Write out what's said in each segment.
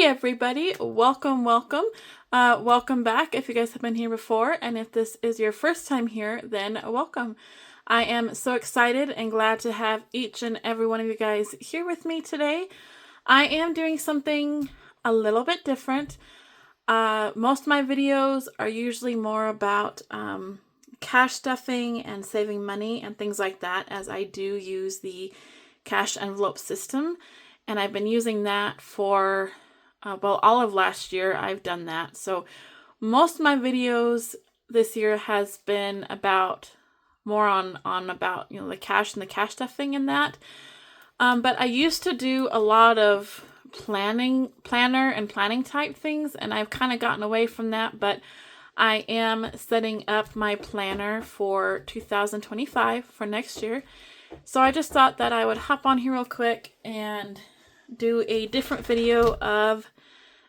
everybody, welcome. Welcome back if you guys have been here before, and if this is your first time here, then welcome. I am so excited and glad to have each and every one of you guys here with me today. I am doing something a little bit different. Most of my videos are usually more about cash stuffing and saving money and things like that, as I do use the cash envelope system, and I've been using that for all of last year. I've done that. So most of my videos this year has been about more on about the cash and the cash stuffing and that. But I used to do a lot of planner and planning type things, and I've kind of gotten away from that, but I am setting up my planner for 2025 for next year. So I just thought that I would hop on here real quick and do a different video of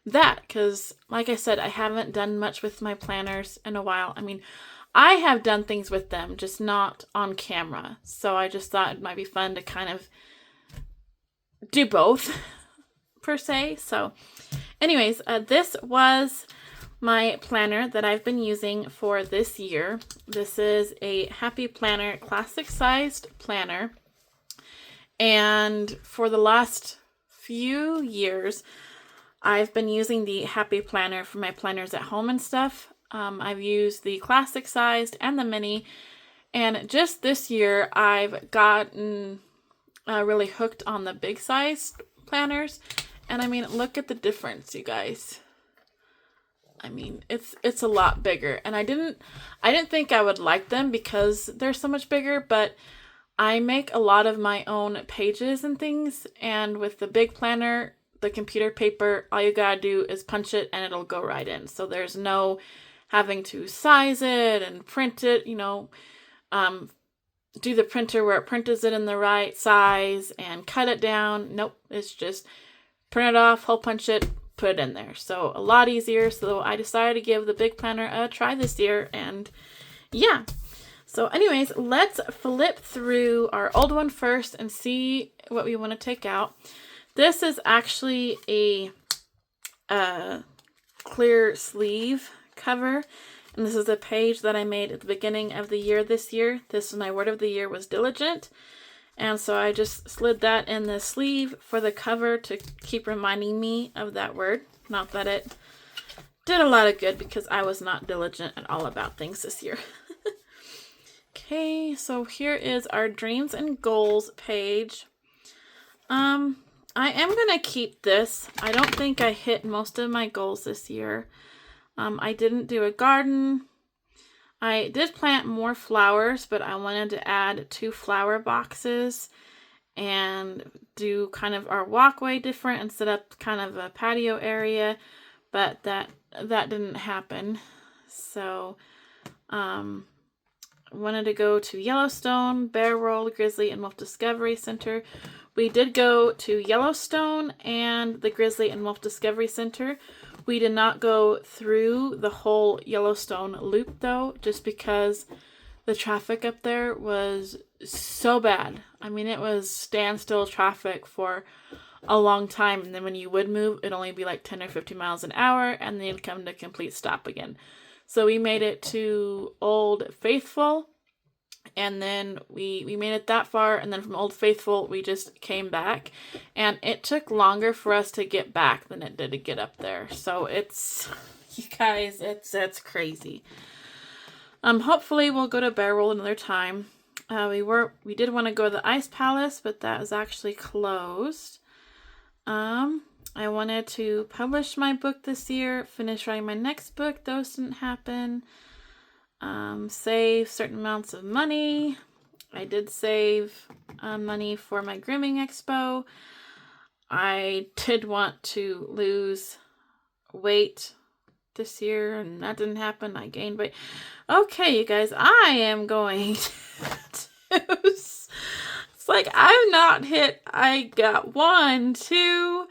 that, because like I said, I haven't done much with my planners in a while. I mean, I have done things with them, just not on camera. So I just thought it might be fun to kind of do both per se. So anyways, this was my planner that I've been using for this year. This is a Happy Planner classic sized planner. And for the last few years, I've been using the Happy Planner for my planners at home and stuff. I've used the classic sized and the mini. And just this year, I've gotten really hooked on the big sized planners. And I mean, look at the difference, you guys. I mean, it's a lot bigger. And I didn't think I would like them because they're so much bigger, but I make a lot of my own pages and things, and with the big planner, the computer paper, all you gotta do is punch it and it'll go right in. So there's no having to size it and print it, do the printer where it prints it in the right size and cut it down. Nope, it's just print it off, hole punch it, put it in there. So a lot easier. So I decided to give the big planner a try this year, and yeah. So anyways, let's flip through our old one first and see what we want to take out. This is actually a clear sleeve cover. And this is a page that I made at the beginning of the year this year. This is my word of the year was diligent. And so I just slid that in the sleeve for the cover to keep reminding me of that word. Not that it did a lot of good, because I was not diligent at all about things this year. Okay, so here is our dreams and goals page. I am going to keep this. I don't think I hit most of my goals this year. I didn't do a garden. I did plant more flowers, but I wanted to add 2 flower boxes and do kind of our walkway different and set up kind of a patio area, but that didn't happen. So, wanted to go to Yellowstone, Bear World, Grizzly, and Wolf Discovery Center. We did go to Yellowstone and the Grizzly and Wolf Discovery Center. We did not go through the whole Yellowstone loop, though, just because the traffic up there was so bad. I mean, it was standstill traffic for a long time, and then when you would move, it'd only be like 10 or 15 miles an hour, and then you'd come to a complete stop again. So we made it to Old Faithful, and then we made it that far, and then from Old Faithful, we just came back, and it took longer for us to get back than it did to get up there. So you guys, it's crazy. Hopefully we'll go to Bear World another time. We did want to go to the Ice Palace, but that is actually closed. I wanted to publish my book this year, finish writing my next book. Those didn't happen. Save certain amounts of money. I did save money for my grooming expo. I did want to lose weight this year, and that didn't happen. I gained weight. Okay, you guys, I am going to... It's like I've not hit... I got 1, 2...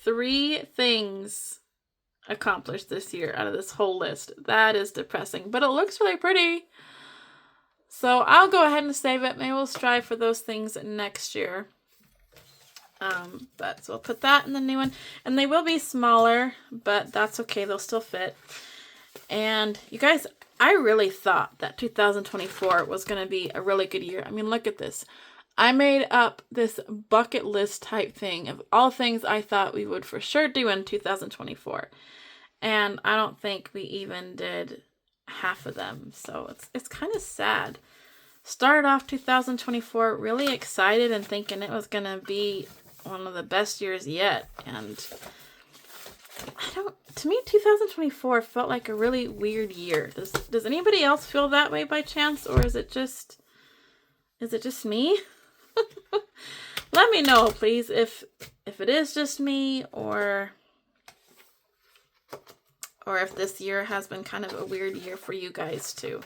3 things accomplished this year out of this whole list. That is depressing, but it looks really pretty. So I'll go ahead and save it. Maybe we'll strive for those things next year. But so we'll put that in the new one. And they will be smaller, but that's okay. They'll still fit. And you guys, I really thought that 2024 was going to be a really good year. I mean, look at this. I made up this bucket list type thing of all things I thought we would for sure do in 2024. And I don't think we even did half of them. So it's kind of sad. Started off 2024 really excited and thinking it was going to be one of the best years yet. And to me, 2024 felt like a really weird year. Does anybody else feel that way by chance? Or is it just me? Let me know, please, if it is just me or if this year has been kind of a weird year for you guys too.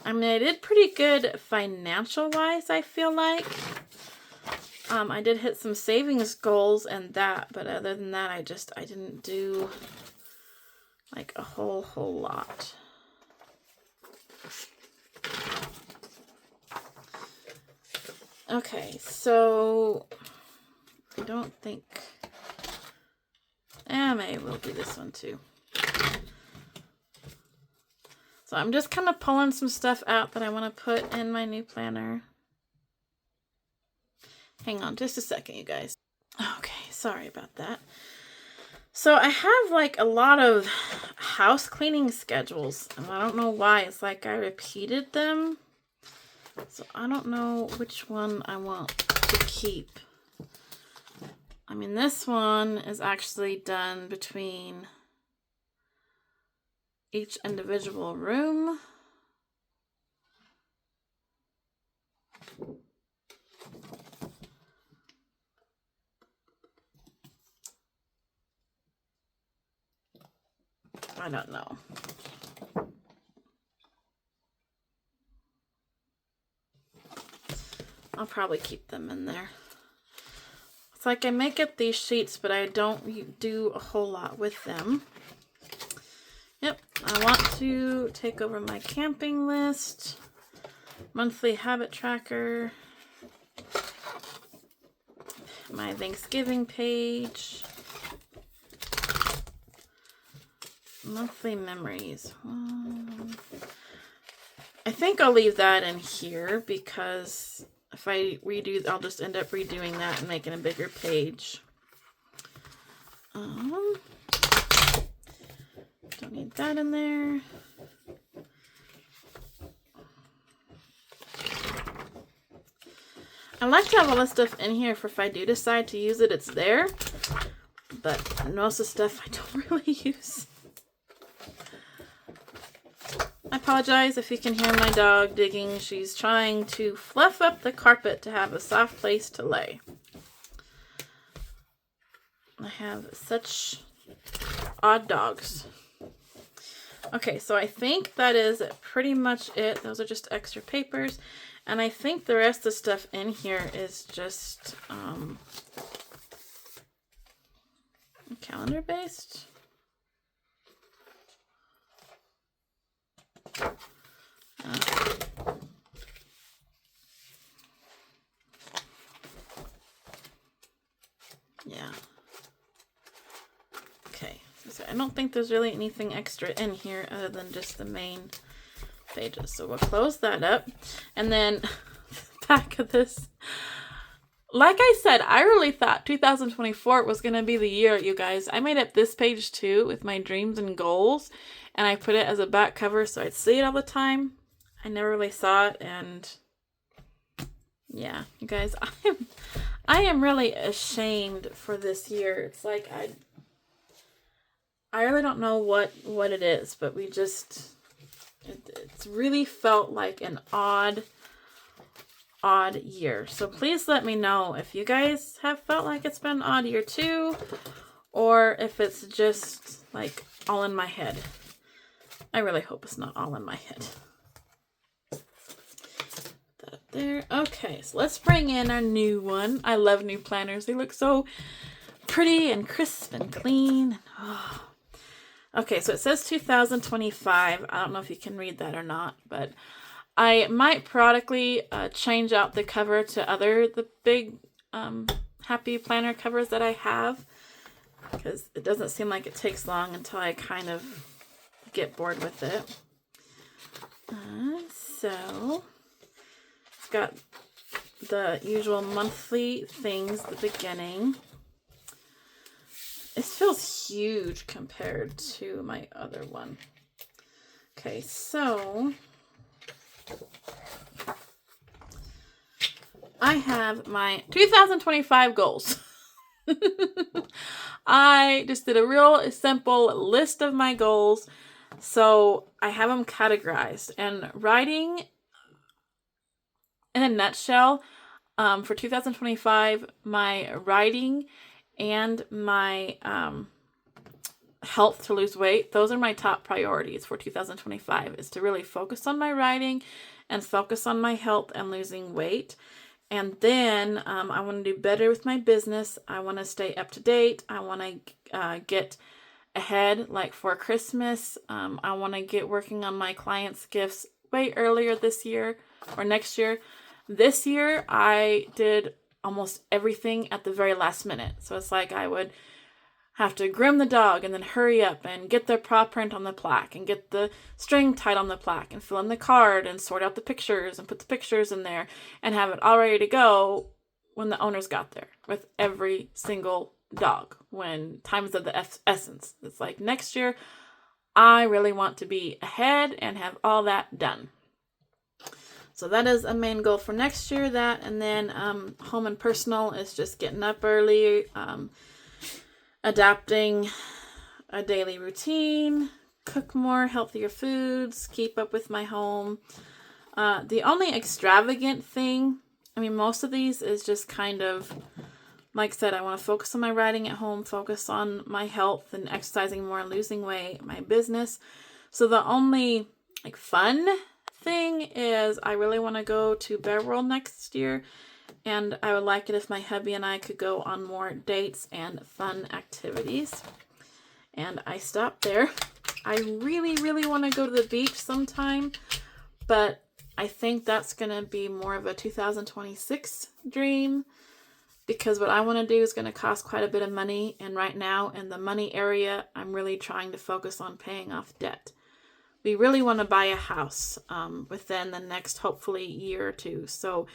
I mean, I did pretty good financial-wise, I feel like. I did hit some savings goals and that, but other than that, I didn't do like a whole lot. Okay, so I don't think maybe we'll do this one too. So I'm just kind of pulling some stuff out that I want to put in my new planner. Hang on just a second, you guys. Okay, sorry about that. So I have like a lot of house cleaning schedules, and I don't know why. It's like I repeated them. So I don't know which one I want to keep. I mean, this one is actually done between each individual room. I don't know. I'll probably keep them in there. It's like I make up these sheets, but I don't do a whole lot with them. Yep, I want to take over my camping list, monthly habit tracker, my Thanksgiving page, monthly memories. I think I'll leave that in here because if I redo, I'll just end up redoing that and making a bigger page. Don't need that in there. I like to have all this stuff in here for if I do decide to use it, it's there. But most of the stuff I don't really use. I apologize if you can hear my dog digging. She's trying to fluff up the carpet to have a soft place to lay. I have such odd dogs. Okay, so I think that is pretty much it. Those are just extra papers. And I think the rest of the stuff in here is just calendar based. Yeah. Okay. So I don't think there's really anything extra in here other than just the main pages. So we'll close that up. And then back of this. Like I said, I really thought 2024 was going to be the year, you guys. I made up this page too with my dreams and goals. And I put it as a back cover so I'd see it all the time. I never really saw it. And yeah, you guys, I am really ashamed for this year. It's like I really don't know what it is, but we just, it's really felt like an odd year. So please let me know if you guys have felt like it's been an odd year too, or if it's just like all in my head. I really hope it's not all in my head. That there. Okay, so let's bring in our new one. I love new planners. They look so pretty and crisp and clean. Oh. Okay, so it says 2025. I don't know if you can read that or not, but I might periodically change out the cover to the big happy planner covers that I have, because it doesn't seem like it takes long until I kind of get bored with it. So it's got the usual monthly things at the beginning. It feels huge compared to my other one. Okay, so I have my 2025 goals. I just did a real simple list of my goals. So I have them categorized, and writing in a nutshell, for 2025, my writing and my health to lose weight, those are my top priorities for 2025, is to really focus on my writing and focus on my health and losing weight. And then I want to do better with my business. I want to stay up to date. I want to get ahead, like for Christmas. I want to get working on my clients' gifts way earlier this year or next year. This year, I did almost everything at the very last minute. So it's like I would have to groom the dog and then hurry up and get the paw print on the plaque and get the string tied on the plaque and fill in the card and sort out the pictures and put the pictures in there and have it all ready to go when the owners got there with every single dog, when time is of the essence. It's like next year, I really want to be ahead and have all that done. So that is a main goal for next year, that, and then home and personal is just getting up early, adapting a daily routine, cook more healthier foods, keep up with my home. The only extravagant thing, I mean, most of these is just kind of, like I said, I want to focus on my writing at home, focus on my health and exercising more and losing weight, my business. So the only like fun thing is I really want to go to Bear World next year, and I would like it if my hubby and I could go on more dates and fun activities. And I stopped there. I really, really want to go to the beach sometime, but I think that's going to be more of a 2026 dream, because what I want to do is going to cost quite a bit of money. And right now in the money area, I'm really trying to focus on paying off debt. We really want to buy a house within the next, hopefully, year or two. So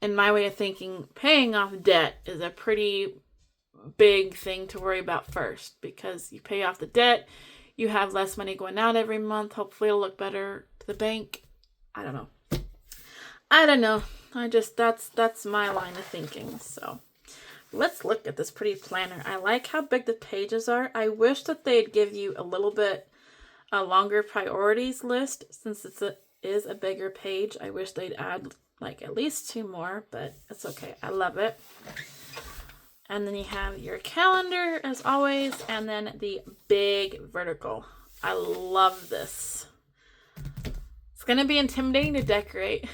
in my way of thinking, paying off debt is a pretty big thing to worry about first, because you pay off the debt, you have less money going out every month. Hopefully it'll look better to the bank. I don't know. That's my line of thinking. So let's look at this pretty planner. I like how big the pages are. I wish that they'd give you a little bit a longer priorities list, since it is a bigger page. I wish they'd add like at least 2 more, but it's okay. I love it. And then you have your calendar as always, and then the big vertical. I love this. It's going to be intimidating to decorate,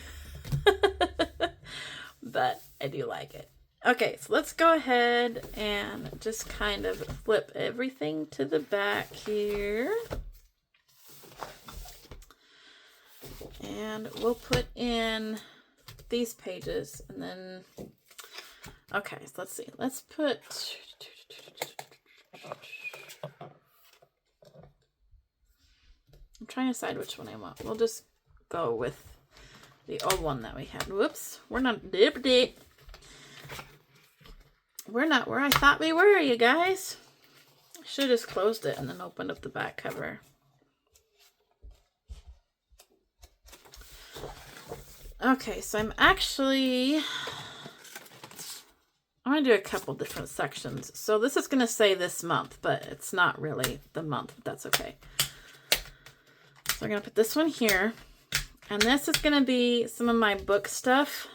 but I do like it. Okay, so let's go ahead and just kind of flip everything to the back here. And we'll put in these pages, and then, okay, so let's see. Let's put, I'm trying to decide which one I want. We'll just go with the old one that we had. Whoops, we're not where I thought we were, you guys. I should have just closed it and then opened up the back cover. Okay, so I'm going to do a couple different sections. So this is going to say this month, but it's not really the month, but that's okay. So we're going to put this one here. And this is going to be some of my book stuff.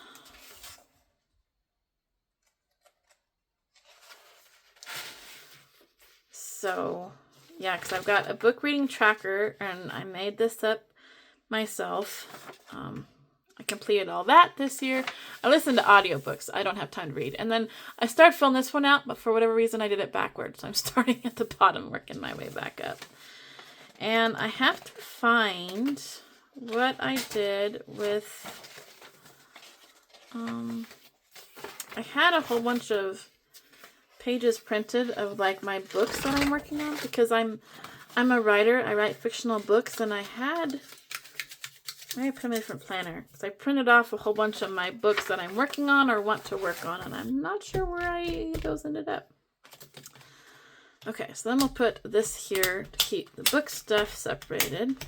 So, yeah, because I've got a book reading tracker, and I made this up myself. I completed all that this year. I listened to audiobooks. I don't have time to read. And then I started filling this one out, but for whatever reason, I did it backwards. So I'm starting at the bottom, working my way back up. And I have to find what I did with, I I had a whole bunch of pages printed of like my books that I'm working on, because I'm a writer. I write fictional books, and I had, maybe put them in a different planner, because I printed off a whole bunch of my books that I'm working on or want to work on, and I'm not sure where those ended up. Okay, so then we'll put this here to keep the book stuff separated.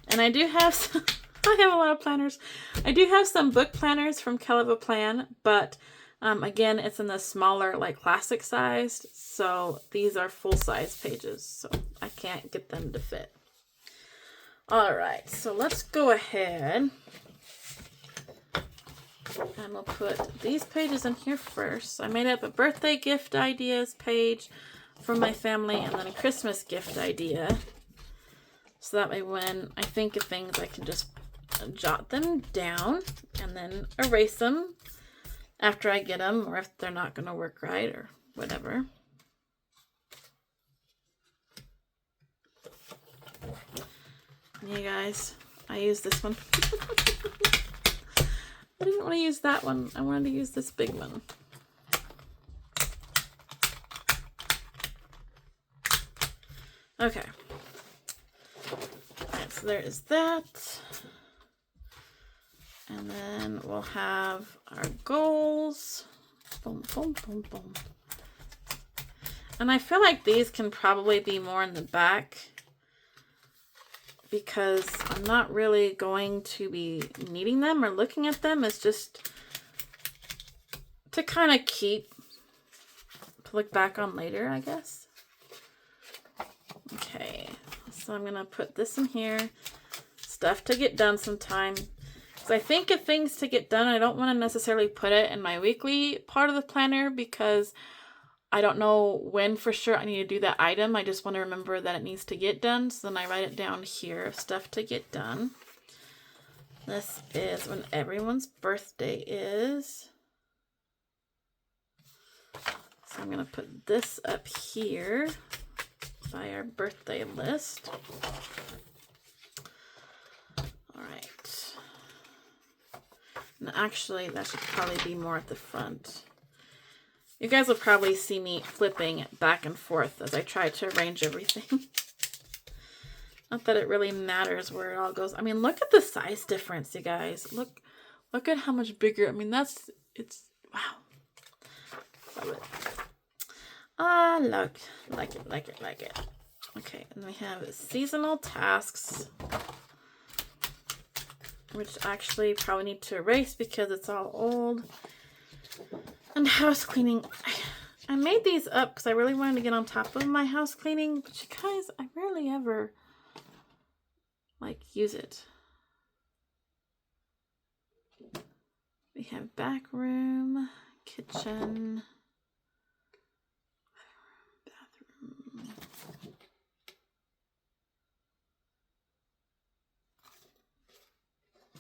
And I do have some, I have a lot of planners. I do have some book planners from Keleva Plan, but again, it's in the smaller, like classic sized. So these are full size pages, so I can't get them to fit. All right, so let's go ahead and we'll put these pages in here first. I made up a birthday gift ideas page for my family, and then a Christmas gift idea. So that way when I think of things, I can just jot them down and then erase them after I get them, or if they're not going to work right or whatever. You guys, I use this one. I didn't want to use that one. I wanted to use this big one. Okay. Alright, so there is that. And then we'll have our goals. Boom, boom, boom, boom. And I feel like these can probably be more in the back, because I'm not really going to be needing them or looking at them. It's just to kind of to look back on later, I guess. Okay, so I'm going to put this in here. Stuff to get done sometime. So I think of things to get done. I don't want to necessarily put it in my weekly part of the planner, because I don't know when for sure I need to do that item. I just want to remember that it needs to get done. So then I write it down here, stuff to get done. This is when everyone's birthday is. So I'm going to put this up here by our birthday list. All right. And actually, that should probably be more at the front. You guys will probably see me flipping back and forth as I try to arrange everything. Not that it really matters where it all goes. I mean, look at the size difference, you guys. Look at how much bigger. I mean, it's wow. Love it. Ah, look. Like it. Okay, and we have seasonal tasks, which actually probably need to erase because it's all old. And house cleaning. I made these up because I really wanted to get on top of my house cleaning, but you guys, I rarely ever use it. We have back room, kitchen,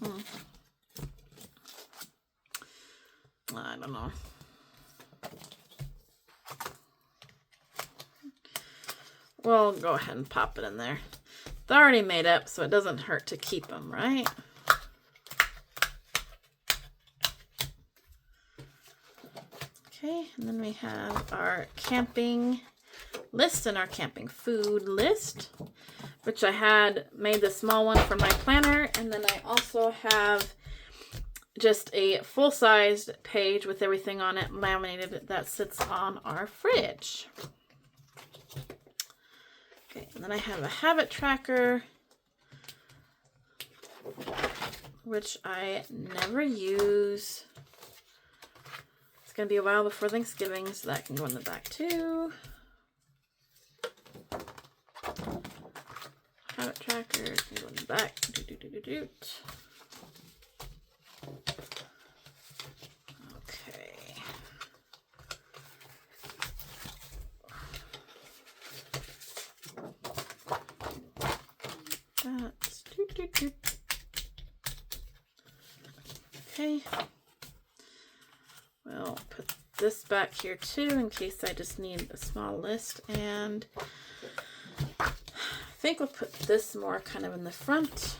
bathroom. I don't know. We'll go ahead and pop it in there. They're already made up, so it doesn't hurt to keep them, right? Okay, and then we have our camping list and our camping food list, which I had made the small one for my planner, and then I also have just a full-sized page with everything on it laminated that sits on our fridge. Okay, and then I have a habit tracker, which I never use. It's going to be a while before Thanksgiving, so that can go in the back too. Habit tracker can go in the back. Okay, we'll put this back here too in case I just need a small list, and I think we'll put this more kind of in the front.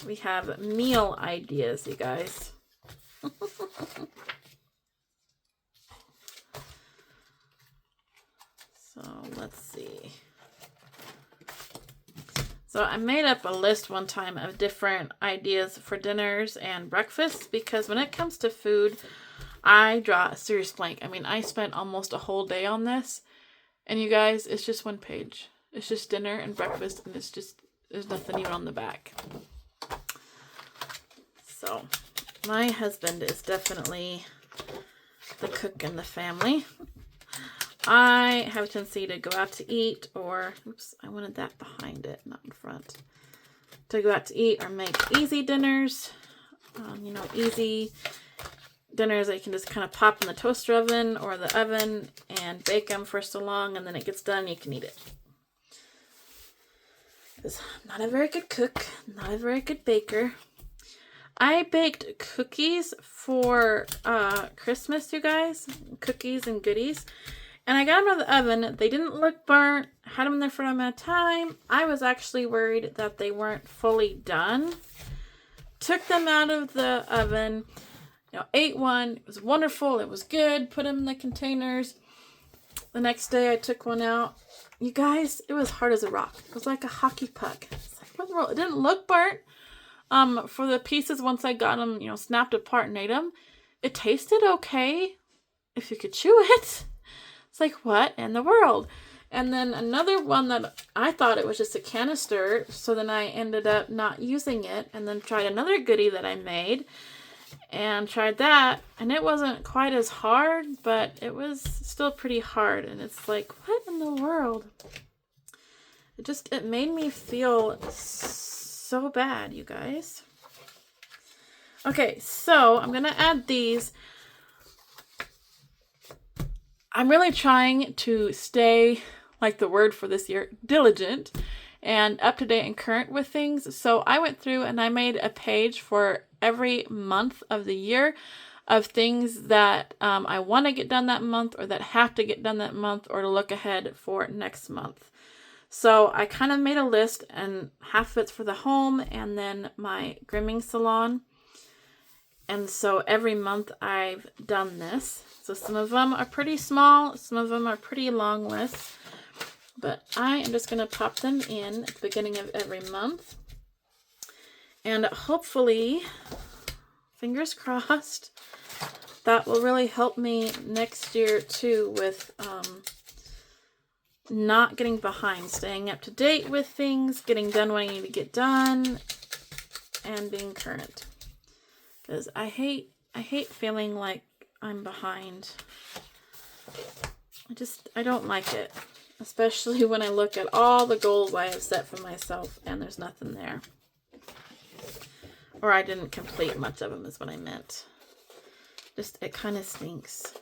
We have meal ideas, you guys. let's see. So I made up a list one time of different ideas for dinners and breakfasts, because when it comes to food, I draw a serious blank. I mean, I spent almost a whole day on this, and you guys, it's just one page. It's just dinner and breakfast, and there's nothing even on the back. So my husband is definitely the cook in the family. I have a tendency to go out to eat, or, oops, I wanted that behind it, not in front. To go out to eat or make easy dinners. Easy dinners that you can just kind of pop in the toaster oven or the oven and bake them for so long, and then it gets done, you can eat it. Because I'm not a very good cook, not a very good baker. I baked cookies for Christmas, you guys. Cookies and goodies. And I got them out of the oven. They didn't look burnt. Had them in there for a amount of time. I was actually worried that they weren't fully done. Took them out of the oven. Ate one. It was wonderful. It was good. Put them in the containers. The next day I took one out. You guys, it was hard as a rock. It was like a hockey puck. It's like, what in the world? It didn't look burnt. For the pieces, once I got them, snapped apart and ate them, it tasted okay if you could chew it. It's like, what in the world? And then another one that I thought it was just a canister, so then I ended up not using it, and then tried another goodie that I made, and tried that, and it wasn't quite as hard, but it was still pretty hard, and it's like, what in the world? It made me feel so bad, you guys. Okay, so I'm going to add these. I'm really trying to stay, like the word for this year, diligent and up to date and current with things. So I went through and I made a page for every month of the year of things that I want to get done that month, or that have to get done that month, or to look ahead for next month. So I kind of made a list, and half of it's for the home and then my grooming salon. And so every month I've done this. So some of them are pretty small, some of them are pretty long lists. But I am just going to pop them in at the beginning of every month. And hopefully, fingers crossed, that will really help me next year too with not getting behind, staying up to date with things, getting done when I need to get done, and being current. Because I hate feeling like I'm behind. I don't like it. Especially when I look at all the goals I have set for myself and there's nothing there. Or I didn't complete much of them is what I meant. It kind of stinks.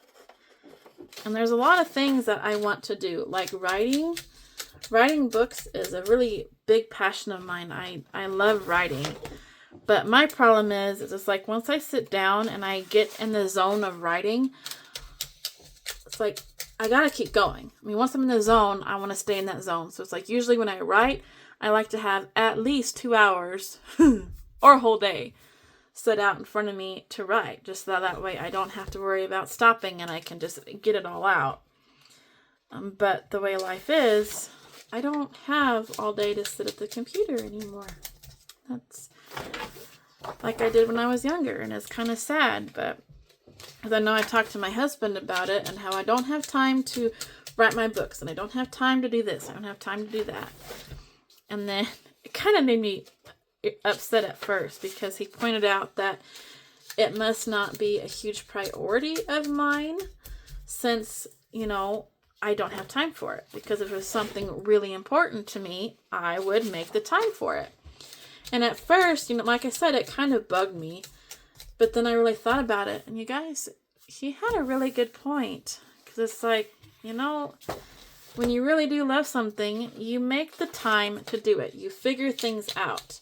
And there's a lot of things that I want to do, like writing. Writing books is a really big passion of mine. I love writing. But my problem is it's like once I sit down and I get in the zone of writing, it's like I gotta keep going. I mean, once I'm in the zone, I want to stay in that zone. So it's like usually when I write, I like to have at least 2 hours or a whole day set out in front of me to write. Just so that way I don't have to worry about stopping and I can just get it all out. But the way life is, I don't have all day to sit at the computer anymore. That's like I did when I was younger, and it's kind of sad, but I know I talked to my husband about it and how I don't have time to write my books, and I don't have time to do this, I don't have time to do that. And then it kind of made me upset at first, because he pointed out that it must not be a huge priority of mine, since, I don't have time for it. Because if it was something really important to me, I would make the time for it. And at first, like I said, it kind of bugged me. But then I really thought about it. And you guys, he had a really good point. Because it's like, when you really do love something, you make the time to do it. You figure things out.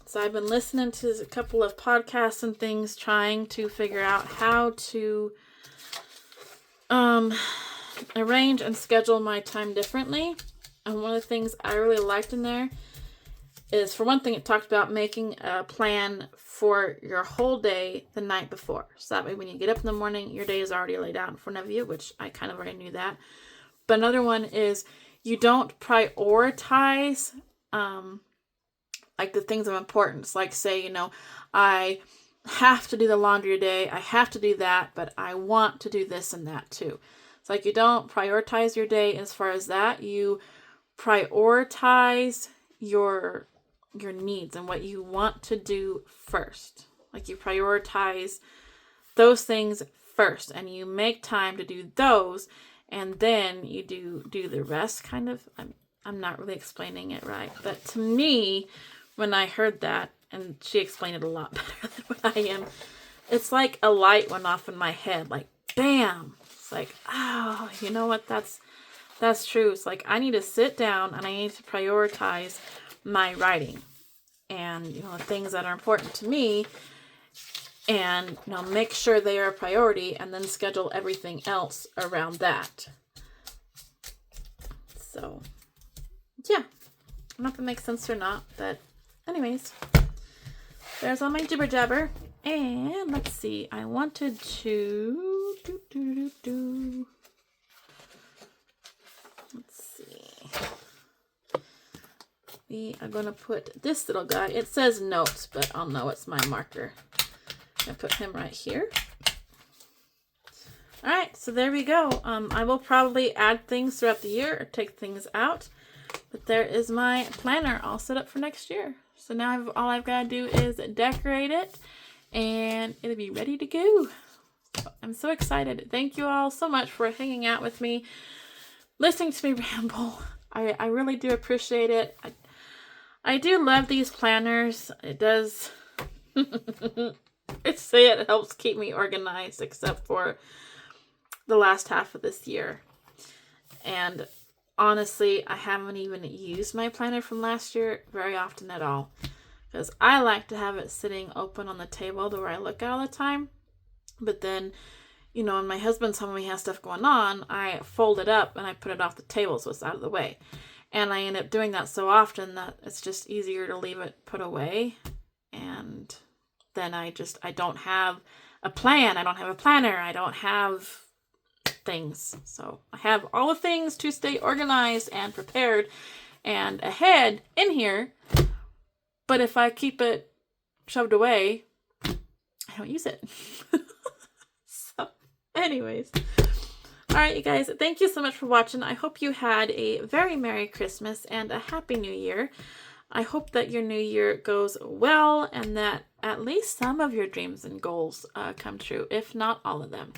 So I've been listening to a couple of podcasts and things, trying to figure out how to arrange and schedule my time differently. And one of the things I really liked in there is, for one thing, it talked about making a plan for your whole day the night before. So that way when you get up in the morning, your day is already laid out in front of you, which I kind of already knew that. But another one is you don't prioritize like the things of importance. Like say, you know, I have to do the laundry today. I have to do that, but I want to do this and that too. It's like you don't prioritize your day as far as that. You prioritize your needs and what you want to do first. Like you prioritize those things first and you make time to do those, and then you do the rest kind of. I'm not really explaining it right, but to me, when I heard that, and she explained it a lot better than what I am, it's like a light went off in my head, like bam. It's like, oh, you know what, that's true. It's like I need to sit down and I need to prioritize my writing and, you know, the things that are important to me, and, you know, make sure they are a priority, and then schedule everything else around that. So yeah, I don't know if it makes sense or not, but anyways, there's all my jibber jabber. And let's see, I wanted to let's see, we are going to put this little guy, it says notes, but I'll know it's my marker. I'm going to put him right here. All right, so there we go. I will probably add things throughout the year or take things out, but there is my planner all set up for next year. So now all I've got to do is decorate it, and it'll be ready to go. So I'm so excited. Thank you all so much for hanging out with me, listening to me ramble. I really do appreciate it. I do love these planners. It does. I'd say it helps keep me organized, except for the last half of this year. And honestly, I haven't even used my planner from last year very often at all, because I like to have it sitting open on the table to where I look at all the time. But then, you know, when my husband's home and we have stuff going on, I fold it up and I put it off the table so it's out of the way. And I end up doing that so often that it's just easier to leave it put away. And then I don't have a plan. I don't have a planner. I don't have things. So I have all the things to stay organized and prepared and ahead in here. But if I keep it shoved away, I don't use it. So anyways. All right, you guys, thank you so much for watching. I hope you had a very Merry Christmas and a Happy New Year. I hope that your new year goes well and that at least some of your dreams and goals come true, if not all of them.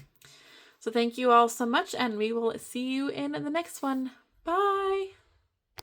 So thank you all so much, and we will see you in the next one. Bye!